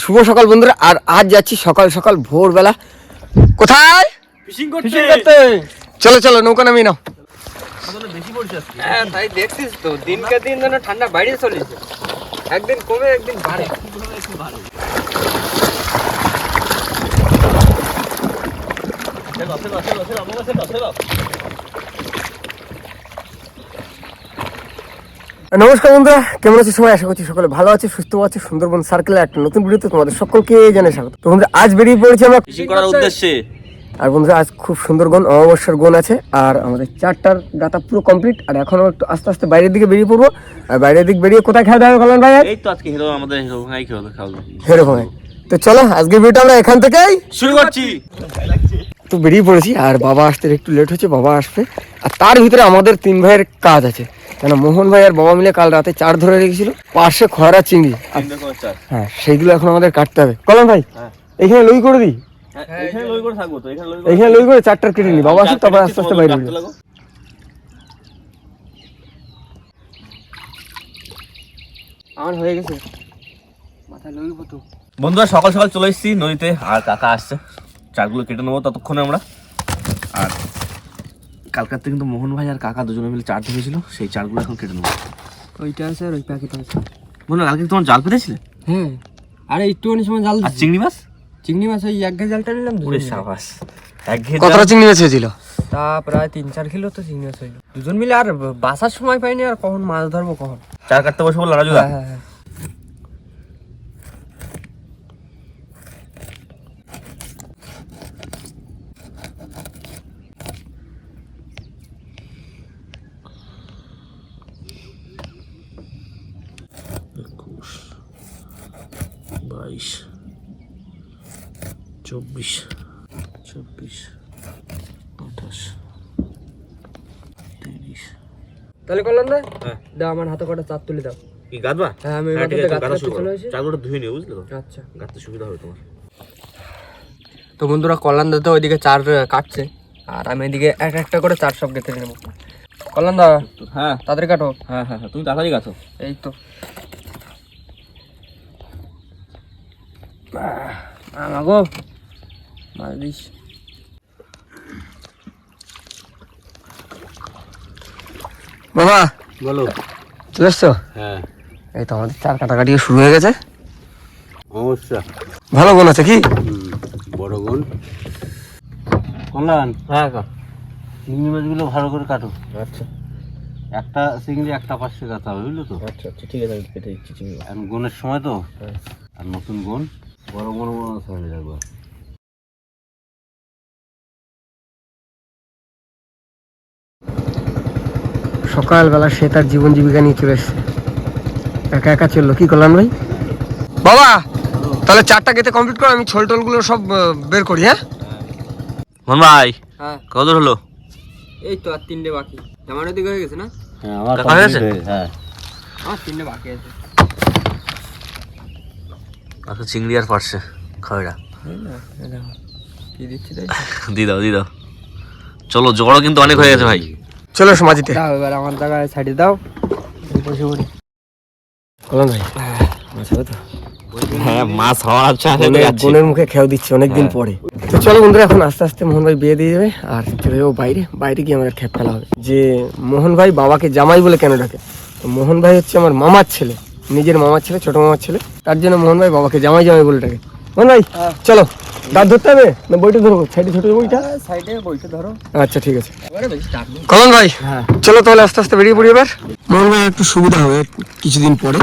শুভ সকাল বন্ধুরা। আর আজ যাচ্ছি সকাল সকাল ভোরবেলা কোথায় ফিশিং করতে। চলো চলো নৌকা নামিয়ে নাও। বেশি পড়ছে আজকে। হ্যাঁ তাই দেখছিস তো, দিনকে দিন যেন ঠান্ডা বাইরে চলেছে, একদিন কমে একদিন বাড়ে। নমস্কার বন্ধুরা, কেমন আছে সবাই? আশা করছি সকলে ভালো আছে, সুস্থ আছে। সুন্দরবন সার্কেলের একটা নতুন ভিডিওতে তোমাদের সকলকে জানাই স্বাগত। তো বন্ধুরা আজ বেরিয়ে পড়েছি আমরা ফিশিং করার উদ্দেশ্যে। আর বন্ধুরা আজ খুব সুন্দর গন, অমাবস্যার গন আছে। আর আমাদের 4টার গাতা পুরো কমপ্লিট। আর এখনো একটু আস্তে আস্তে বাইরের দিকে বেরিয়ে পড়বো। আর বাইরের দিক বেরিয়ে কোথায় খাওয়া দাওয়া করলেন ভাই? এই তো আজকে আমাদের হিরো ভাঙাই খাওয়া। হেরো ভাই। তো চলো আজকে ভিডিওটা আমরা এখান থেকেই শুরু করছি। তো বেরিয়ে পড়েছি। আর বাবা আসতে একটু লেট হচ্ছে, বাবা আসবে। আর তার ভিতরে আমাদের 3 ভাইয়ের কাজ আছে, কেন মোহন ভাই আর বাবা মিলে কাল রাতে 4 ধরে রেখেছিল, পার্শ্বে খয়রা চিংড়ি। হ্যাঁ সেইগুলো এখন আমাদের কাটতে হবে। কলম ভাই এখানে লই করে দিই, এখানে লই করে থাকবো তো, এখানে লই করে 4টার কেটে নি। বাবা আসুক তারপর আস্তে আস্তে বাইরে বেরোবো। আমার হয়ে গেছে, মাথায় লইব তো। বন্ধুরা সকাল সকাল চলে এসেছি নদীতে, আর কাকা আসছে, চারগুলো কেটে নেবো ততক্ষণে আমরা। আর কালকাতে কিন্তু মোহন ভাই আর কাকা দুজনে মিলে চার ধরেছিল, সেই চারগুলো এখন কেটে নেবো। ওইটা আছে আর ওই প্যাকেট আছে। বন্ধুরা কালকে তোমার জাল পেতেছিলে? হ্যাঁ, আরে একটুখানি সময় জাল আর চিংড়ি মাছ? চিংড়ি মাছ ওই 1 ঘে জালটা নিলাম। ওরে সাবাস, এক ঘের কতটা চিংড়ি মাছ হয়েছিল? তা প্রায় 3-4 কিলো তো চিংড়ি মাছ হইলো দুজন মিলে। আর বাসার সময় পাইনি, আর কখন মাছ ধরবো কখন। চার কাটতে বসে বললো রাজু দা। হ্যাঁ হ্যাঁ বাইশ, 24, 28, 30। তাহলে করলাম না? হ্যাঁ দাও আমার হাতে কটা চার তুলে দাও। কি গাদবা? হ্যাঁ আমি হ্যাঁ, ঠিক আছে, গাদা শুরু চলে করো। আসি। চারগুলো ধুয়ে নিও, বুঝলে তো? আচ্ছা। গাদতে সুবিধা হবে তোমার। তো বন্ধুরা কল্যাণ দা তো ওইদিকে চার কাটছে, আর আমি এদিকে একটা করে চার সব গেঁথে নেবো। কল্যাণ দা হ্যাঁ তাড়াতাড়ি কাটো। হ্যাঁ হ্যাঁ, তুমি তাড়াতাড়ি গাছো। এই তো আমাগো মাছ দিস। বাবা বলো। চলে এসছো? হ্যাঁ এই তো আমাদের 4 কাটাকাটি শুরু হয়ে গেছে। অবশ্যই ভালো গুণ আছে কি? বড় গুণ। কল্যাণ, হ্যাঁ চিংড়ি মাছগুলো ভালো করে কাটো। আচ্ছা একটা চিংড়ি একটা পাশে কাটা হবে, বুঝলো তো? আচ্ছা আচ্ছা ঠিক আছে, আমি কেটে দিচ্ছি চিংড়ি মাছ। এখন গুণের সময় তো, আর নতুন গুণ বড় বড় মাছ হয়ে যাবে। সকালবেলা সে তার জীবন জীবিকা নিয়ে চলে এসছে, একা একা চললো। কি করলাম ভাই? বাবা তাহলে 4টা গেতে কমপ্লিট করো, আমি ছোল টোলগুলো সব বের করি। হ্যাঁ মোহন ভাই হ্যাঁ কত দূর হলো? এই তো আর 3টে বাকি। আমার ওদিকে হয়ে গেছে না? হ্যাঁ আমার হয়ে গেছে। হ্যাঁ আমার 3টে বাকি আছে। আচ্ছা চিংড়ি আর পারছে খয়রা কি দিচ্ছি তাই দি দাও দি দাও। চলো জড়ো কিন্তু অনেক হয়ে গেছে ভাই। চলে এসো মাঝিতে। দাও, এবার আমার জায়গায় সাইডে দাও, বসে পড়ি। বললাম ভাই মাছ হবে তো? হ্যাঁ মাছ হওয়ার আচ্ছা বোনের মুখে খেয়াও দিচ্ছে অনেকদিন পরে। তো চলো বন্ধুরা এখন আস্তে আস্তে মোহন ভাই বিয়ে দিয়ে যাবে, আর চলে যাবো বাইরে। বাইরে গিয়ে আমাদের খেপ ফেলা হবে যে মোহন ভাই বাবাকে জামাই বলে কেন ডাকে। তো মোহন ভাই হচ্ছে আমার মামার ছেলে, নিজের মামার ছেলে, ছোট মামার ছেলে। তার জন্য মোহন ভাই বাবাকে জামাই জামাই বলে ডাকে। মোহন ভাই চলো, দাঁত ধরতে হবে না বইটা ধরবো? সাইডে ছোট বইটা। সাইডে বইটা ধরো। আচ্ছা ঠিক আছে। এবারে বেশি চাপ নেই। কলন ভাই হ্যাঁ চলো তাহলে আস্তে আস্তে বেরিয়ে পড়ি এবার। মোহন ভাই একটু সুবিধা হবে কিছুদিন পরে,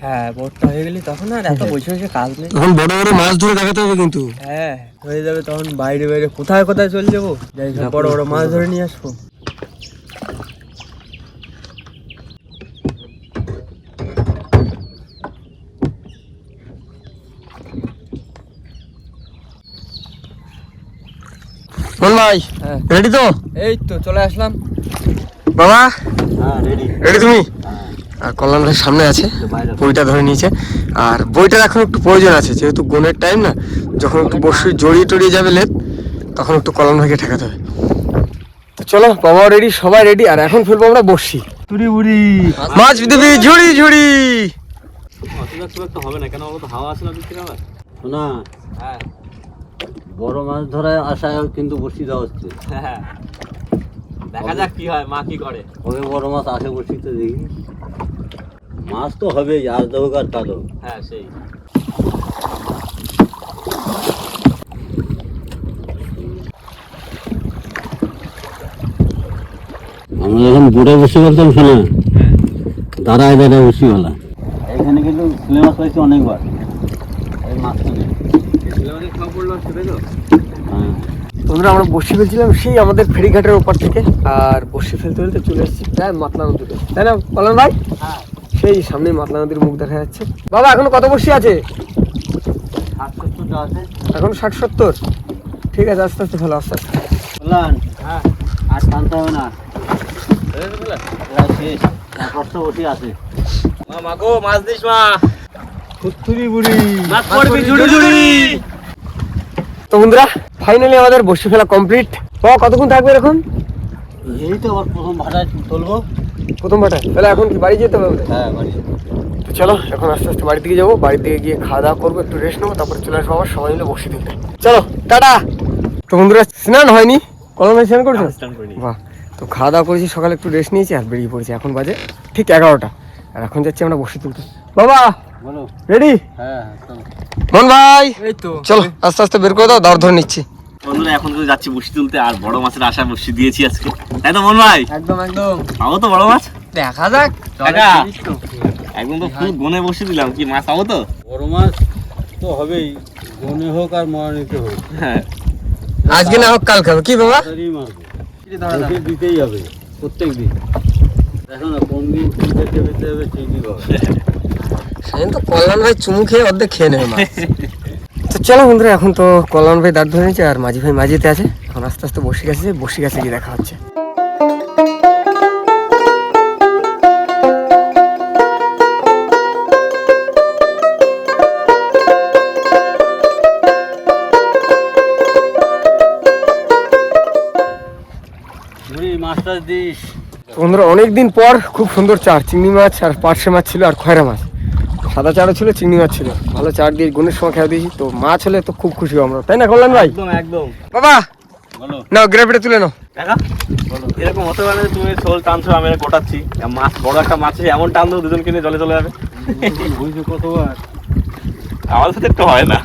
হ্যাঁ বোটটা হয়ে গেলি তখন আর এত বসে বসে কাজ নেই। তখন বড় বড় মাছ ধরে দেখাতে হবে কিন্তু। হ্যাঁ হয়ে যাবে তখন, বাইরে বাইরে কোথায় কোথায় চলে যাবো, যাই সব বড় বড় মাছ ধরে নিয়ে আসবো। মোহন ভাই হ্যাঁ রেডি তো? এই তো চলে আসলাম। বাবা হ্যাঁ রেডি। রেডি তুমি? আর কল্যাণ ভাই সামনে আছে, বইটা ধরে নিয়েছে। আর বইটার এখন একটু প্রয়োজন আছে, যেহেতু গোনের টাইম না, যখন একটু বসে জড়িয়ে টড়িয়ে যাবে লেপ, তখন একটু কল্যাণ ভাইকে ঠেকাতে হবে। তো চলো বাবাও রেডি, সবাই রেডি। আর এখন ফেলবো আমরা বসি। তুড়ি বুড়ি মাছ দিবি ঝুড়ি ঝুড়ি। অসুবিধা খুব একটা হবে না, কেন বলতো হাওয়া আসলে দিচ্ছি না। শোনা, হ্যাঁ বড় মাছ ধরার আশায় কিন্তু বসি দেওয়া হচ্ছে। হ্যাঁ, দেখা যাক কি হয়, মা কি করে। কবে বড় মাছ আসে বসি তো দেখি। মাছ তো হবেই, আজ হোক আর কাল হোক। হ্যাঁ সেই আমরা যখন বোটে বসে বলতাম শোনা, দাঁড়ায় দাঁড়ায় বসি বলা। এখানে কিন্তু ছেলে মাছ পাইছি অনেকবার, এই মাছ তো নেই। হ্যাঁ, বন্ধুরা আমরা বসি ফেলছিলাম সেই আমাদের ফেরিঘাটের ওপর থেকে, আর বসি ফেলতে ফেলতে চলে এসেছি প্রায় মাতলা নদীতে, তাই না কল্যাণ ভাই? সেই সামনে মাতলা নদীর মুখ দেখা যাচ্ছে। বাবা এখনো কত বসি আছে? 60-70টা আছে। এখন 60-70। ঠিক আছে, আস্তে আস্তে ফেলো, আস্তে আস্তে। বললাম, হ্যাঁ, আর টানতে হবে না। এরা শেষ, আর কষ্ট বসি আছে। মা মাগো মাছ দিস মা। কুত্তুরি বুড়ি মাছ পড়বি ঝুড়ি ঝুড়ি। তো বন্ধুরা ফাইনালি আমাদের বসি ফেলা কমপ্লিট। বাবা কতক্ষণ থাকবে এখন? এই তো আবার প্রথম ভাটায় তুলবো। প্রথম ভাটা তাহলে এখন কি বাড়ি যেতে হবে আমাদের? হ্যাঁ, বাড়ি। তো চলো এখন আস্তে আস্তে বাড়ির দিকে যাবো, বাড়ির দিকে গিয়ে খাওয়া দাওয়া করবো, একটু রেস্ট নেবো, তারপরে চলে আসবো আবার সবাই মিলে বসি তুলতে। চলো টাটা। তো বন্ধুরা স্নান হয়নি, কলম ভাই স্নান করছো? বাহ, তো খাওয়া দাওয়া করেছি সকালে, একটু রেস্ট নিয়েছি আর বেরিয়ে পড়েছি। এখন বাজে ঠিক 11টা, আর এখন যাচ্ছি আমরা বসি তুলতে। বাবা বলো। রেডি? হ্যাঁ, চলো। মন ভাই এই তো চলো আস্তে আস্তে বের করে দাও, দাওয়ার ধরে নিচ্ছি। বন্ধুরা এখন তো যাচ্ছি বসি তুলতে, আর বড় মাছের আশায় বসি দিয়েছি আজকে, তাই তো মন ভাই? একদম একদম, পাবো তো বড় মাছ? দেখা যাক। কাকা, একদম তো ফুল গনে বসে দিলাম, কি মাছ পাবো তো? বড় মাছ তো হবেই, গনে হোক আর মরণিতে হোক। হ্যাঁ আজকে না হোক কাল খাবো, কি বাবা? তাড়াতাড়ি মারবো। ওকে দিতেই হবে প্রত্যেক দিন। দেখো না কোন দিন খেতে হবে ঠিকই হবে। সেদিন তো কল্যাণ ভাই চুমু খেয়ে অর্ধেক খেয়ে নেবে মাছ। তো চলো বন্ধুরা এখন তো কল্যাণ ভাই দাঁড় ধরে নিয়েছে আর মাঝি ভাই মাঝিতে আছে, এখন আস্তে আস্তে বসে গেছে, বসে গেছে গিয়ে দেখা হচ্ছে। মুড়ি মাছটা দিস। তো বন্ধুরা অনেকদিন পর খুব সুন্দর চার, চিংড়ি মাছ আর পার্শে মাছ ছিল আর খয়রা মাছ, সাদা চারও ছিল, চিংড়ি মাছ ছিল, ভালো চার দিয়ে গুণের সময় খেয়ে দিয়েছি। তো মাছ হলে তো খুব খুশি হবো আমরা, তাই না কল্যাণ ভাই? একদম একদম। বাবা বলো। নাও গ্রেভিটা তুলে নাও। কাকা এরকম হতে পারে যে তুমি শোল টানছো, আমি এটা গোটাচ্ছি, মাছ বড় একটা মাছ এমন টান দেবো দুজন কিনে জলে চলে যাবে। হয়েছে কতবার। আমার সাথে একটু হয় না,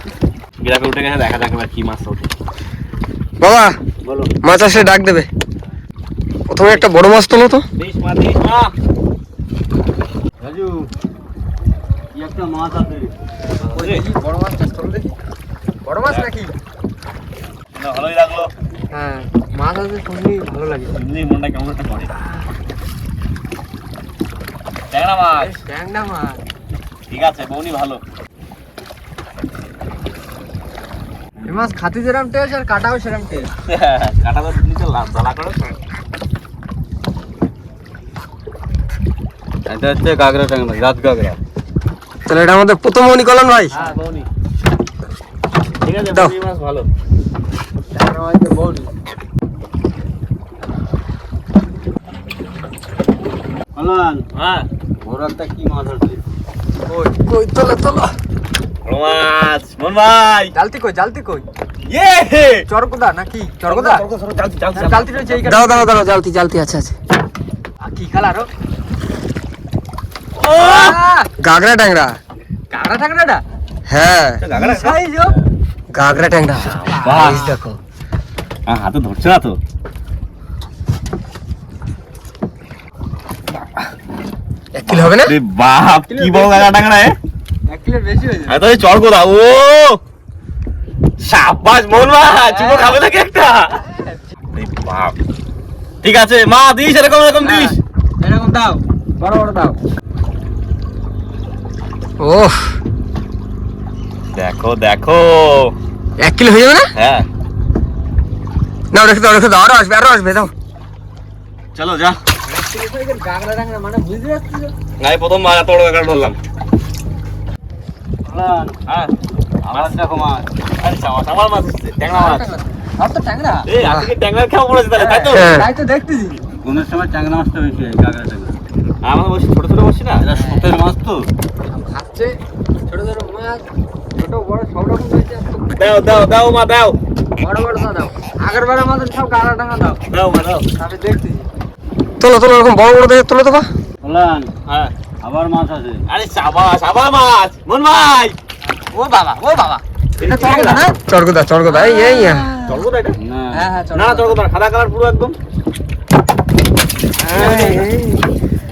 গ্রাফে উঠে গেছে, দেখা যাক এবার কি মাছ ওঠে। বাবা বলো। মাছ আসে ডাক দেবে, প্রথমে একটা বড় মাছ তোলো তো। দিস মা দিস মা। রাজু, কি একটা মাছ আছে। বড় মাছ তোল দেখি, বড় মাছ নাকি? না, ভালোই লাগলো, হ্যাঁ মাছ আছে শুনলেই ভালো লাগে। এমনি মনটা কেমন একটা করে। ট্যাংরা মাছ, ট্যাংরা মাছ। ঠিক আছে, বউনি ভালো। এই মাছ খাতে যেরকম টেস্ট আর কাটাও সেরকম টেস্ট। কাটা তো নিচে জ্বালা করে। এটা হচ্ছে গাগরা ট্যাংরা, রাত গাগরা। তাহলে এটা আমাদের প্রথম মনি কল্যাণ ভাই। হ্যাঁ বউনি, ঠিক আছে, দাও। বউনি মাছ ভালো। ট্যাংরা মাছ বউনি। কল্যাণ, হ্যাঁ বড় একটা কি মাছ আছে। ওই তোলো তোলো। বড় মাছ মন ভাই। জালতি কই, জালতি কই? ইয়ে চরকদা নাকি? চরকদা? জালতি রয়েছে এই দাও দাও দাও, জালতি জালতি আছে আছে। কি কালার? ও গাগরা ট্যাংরা। কাঁকড়া ট্যাংরাটা? হ্যাঁ গাগরা সাইজ ও। গাগরা ট্যাংরা। বাহ। এই দেখো হাতে ধরছে না তো। 1 কিলো হবে না? আরে বাপ, কি বড় গাগরা টাংরা। 1 কিলোর বেশি হয়ে আমি তো চড় গোদা। ও সাবাস মন ভাই, চুমো খাবে নাকি একটা? আরে বাপ, ঠিক আছে মা, দিস এরকম এরকম দিস। এরকম দাও, বড় বড় দাও। ওহ দেখো দেখো। 1 কিলো হয়ে যাবে না? হ্যাঁ নাও রেখে দাও, রেখে দাও, আরো আসবে দাও। চলো যা। গাগরা ট্যাংরা মানে বুঝতে পারছিস? আমি প্রথমবার এত বড় গাগরা ধরলাম। কল্যাণ, হ্যাঁ আবার দেখো মাছ। আরে চামাচ, আমার মাছ এসছে, ট্যাংরা মাছ। আর তো ট্যাংরা। এই আজকে ট্যাংরা খাওয়া পড়েছে তাহলে, তাই তো? হ্যাঁ। তাই তো দেখতেছি। কোনের সময় ট্যাংরা মাছটা বেশি হয়, গাগরা ট্যাংরা। আমাদের বসে ছোট ছোট বসছি না। এরা শোটের মাছ তো। খাচ্ছে ছোট ছোট মাছ। ছোট বড় সব রকম রয়েছে। দাও দাও দাও মা দাও। বড় বড় দাও, আগের বারের মতন সব গাড়া টাঙা দাও। দাও মা দাও। আমি দেখছি। তোলো তোলো, এরকম বড় বড় দেখে তোলো তো বা। বললাম হ্যাঁ আবার মাছ আছে। আরে সাবা মাছ মন ভাই। ও বাবা, ও বাবা, এটা চড়গদা না? চড়গদা চড়গদা, এই এই চলবো তো এটা? না হ্যাঁ হ্যাঁ, না না চলবো না, সাদা কালার পুরো একদম।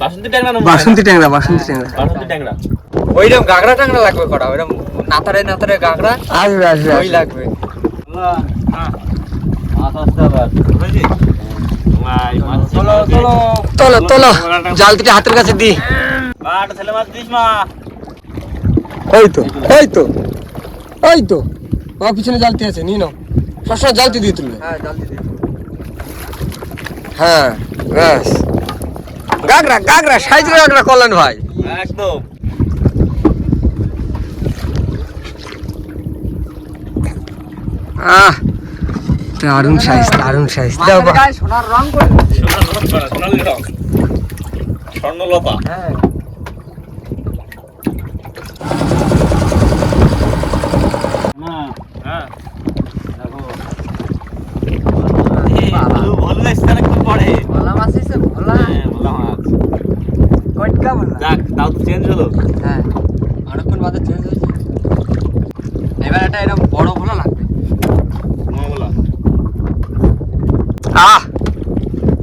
বাসন্তী ট্যাংরা না? বাসন্তী ট্যাংরা, বাসন্তী ট্যাংরা। বাসন্তী ট্যাংরা। ওইরকম গাগরা টাংরা লাগবে কটা, ওইরকম নাতারে নাতারে গাগরা আসবে আসবে ওই লাগবে। বললাম হ্যাঁ মাছ আসতে আবার। বুঝলি? ভাই মাছ চলো চলো। তোলো তোলো, জাল থেকে হাতের কাছে দি। বাট ছেলে মাছ দিস মা। ওই তো ওই তো ওই তো, আমার পিছনে জালতি আছে, নিয়ে নাও। সবসময় জালতি দিয়ে তুলবে। হ্যাঁ জলদি দে। হ্যাঁ ব্যাস, গাগরা গাগরা, সাইজের গাগরা কল্যাণ ভাই। একদম। আহ, দারুণ সাইজ, দারুণ সাইজ। দাও মাছের বা। গায়ে সোনার রং করে দিচ্ছে। সোনালি রং, স্বর্ণলতা। হ্যাঁ না হ্যাঁ দেখো ভোলা স্থান একটু পরে। ভোলা মাছ এসে ভোলা হ্যাঁ ভোলা মাছ। কটকা ভোলা। যাক তাও তো চেঞ্জ হলো। হ্যাঁ অনেকক্ষণ বাদে চেঞ্জ হয়েছে। এবার এটা এরকম বড় ভোলা লাগবে। মা ভোলা। আহ,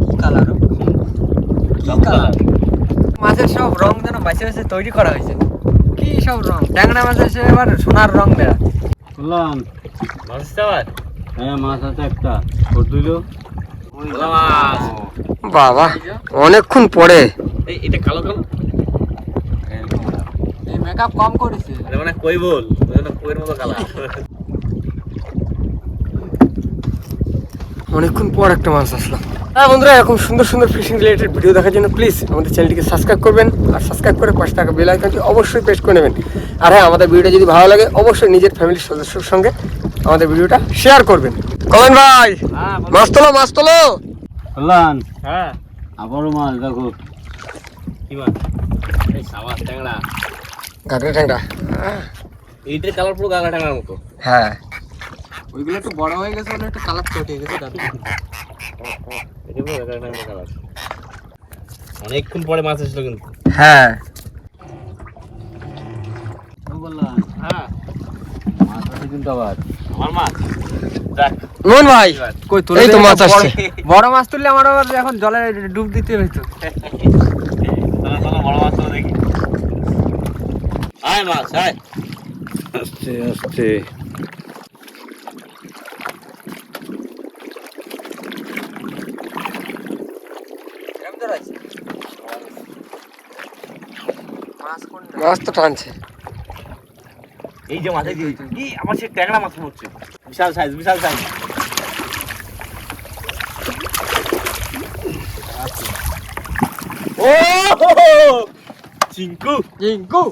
কি কালার, সব কালার। মাছের সব রং যেন বাইসে বাইসে তৈরি করা হয়েছে। কি সব রং, ট্যাংরা মাছের সে এবার সোনার রং দেয়া। বললাম মাছ আসতে আবার? হ্যাঁ মাছ আছে একটা, কর দিল। ভোলা মাছ। বাবা অনেকক্ষণ পরে। এটা কালো কালো। এই মেকআপ কম করেছে। এটা মানে কই বল, এটা কইয়ের মতো কালার। অনেকক্ষণ পর একটা মাছ আসলাম। হ্যাঁ বন্ধুরা, এরকম সুন্দর সুন্দর ফিশিং রিলেটেড ভিডিও দেখার জন্য প্লিজ আমাদের চ্যানেলটিকে সাবস্ক্রাইব করবেন, আর সাবস্ক্রাইব করে পাশে থাকা বেল আইকনটি অবশ্যই প্রেস করে নেবেন। আর হ্যাঁ, আমাদের ভিডিওটা যদি ভালো লাগে অবশ্যই নিজের ফ্যামিলির সদস্যর সঙ্গে আমাদের ভিডিওটা শেয়ার করবেন। কলেন ভাই, হ্যাঁ মাছ তোলো মাছ তোলো। বললাম হ্যাঁ আবারও মাছ দেখো। কি মাছ? এই সাবাস ট্যাংরা। গাগরা ট্যাংরা। এইটার কালার পুরো গাগরা ট্যাংরার মতো। হ্যাঁ ওইগুলো একটু বড় হয়ে গেছে বলে একটু কালার চটে গেছে দাদু। এটা পুরো গাগরা ট্যাংরা কালার। অনেকক্ষণ পরে মাছ এসেছিল কিন্তু। হ্যাঁ, বললাম হ্যাঁ মাছ আছে কিন্তু আবার। আমার মাছ। যাক মোহন ভাই, কই এই তো মাছ আসছে। বড় মাছ তুললে আমার আবার এখন জলে ডুব দিতে হইতো। চলো চলো বড় মাছ চলো দেখি। আয় মাছ আয়। আসছে আসছে। কেমন ধরাইছে? মাছ কোনটা? মাছ তো টানছে। এই যে মাছ, এই যে কি আমার সে ট্যাংরা মাছ মনে হচ্ছে। বিশাল সাইজ, বিশাল সাইজ। ও চিঙ্কু। জিঙ্কু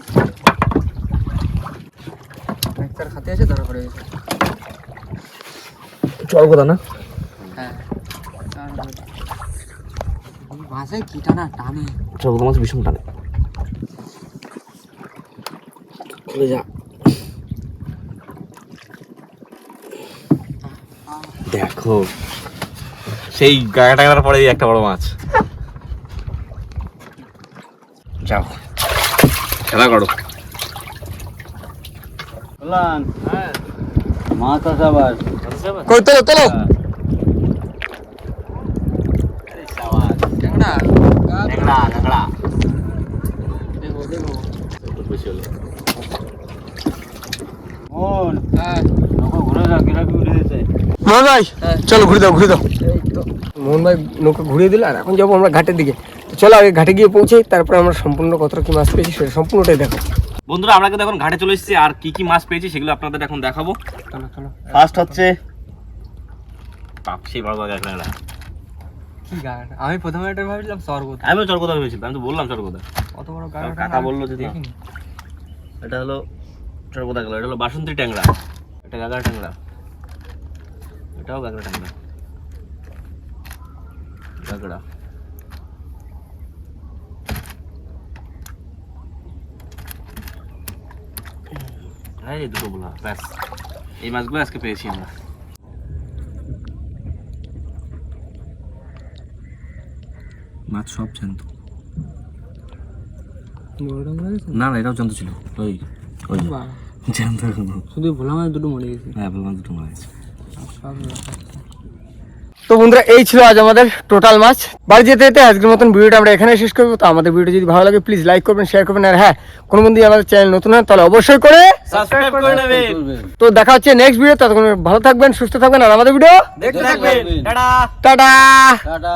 নেকটার খাতে আছে ধরা পড়ে গেছে। চল কথা না। হ্যাঁ মাছে কি টানা টানে। চল কথা মাছ ভীষণ টানে। চলে যা। দেখো সেই গাগা টাগার পরে একটা বড় মাছ। যাও খেলা করো। বললাম হ্যাঁ মাছ আছে আবার। কই তোলো তোলো। ট্যাংরা ট্যাংরা কাঁকড়া দেখো দেখো। বেশি হলো। মন হ্যাঁ নৌকো ঘুরে যা, গিরাপি উঠে যেতে। মোহন ভাই হ্যাঁ। চলো ঘুরে দাও ঘুরে দাও। এই তো মোহন ভাই নৌকা ঘুরিয়ে দিল, আর এখন যাবো আমরা ঘাটের দিকে। তো চলো আগে ঘাটে গিয়ে পৌঁছাই, তারপরে আমরা সম্পূর্ণ কতটা কি মাছ পেয়েছি সেটা সম্পূর্ণটাই দেখো। বন্ধুরা আমরা কিন্তু এখন ঘাটে চলে এসেছি, আর কি কি মাছ পেয়েছি সেগুলো আপনাদের এখন দেখাবো। চলো চলো। ফার্স্ট হচ্ছে পাপসি বড় গাগা ট্যাংরা। কি গাড়, আমি প্রথমে এটা ভাবছিলাম স্বর্গত। আমিও চরকদা ভেবেছিলাম, আমি তো বললাম চরকদা। কত বড় গাড় কাকা বললো যে না। দেখিনি। এটা হলো চরকদা গেল, এটা হলো বাসন্তী ট্যাংরা, এটা গাগরা ট্যাংরা, এটাও গাগরা ট্যাংরা, গাগরা। এই দুটো বলা ব্যাস, এই মাছগুলো আজকে পেয়েছি আমরা। মাছ সব জ্যান্ত, না না এটাও জ্যান্ত ছিল, ওই ওই জ্যান্ত শুধু ভোলা মাছ দুটো মরে গেছে। হ্যাঁ বললাম দুটো মাছ। তো বন্ধুরা এই ছিল আজ আমাদের টোটাল মাছ। বাড়ি যেতে যেতে আজকের মতন ভিডিওটা আমরা এখানে শেষ করবো। তো আমাদের ভিডিও যদি ভালো লাগে প্লিজ লাইক করবেন, শেয়ার করবেন, আর হ্যাঁ কোনো বন্ধু আমাদের চ্যানেল নতুন হয় তাহলে অবশ্যই করে সাবস্ক্রাইব করে নেবেন। তো দেখা হচ্ছে নেক্সট ভিডিও, ততক্ষণ ভালো থাকবেন, সুস্থ থাকবেন, আর আমাদের ভিডিও দেখতে থাকবেন। টাটা। টাটা। টাটা।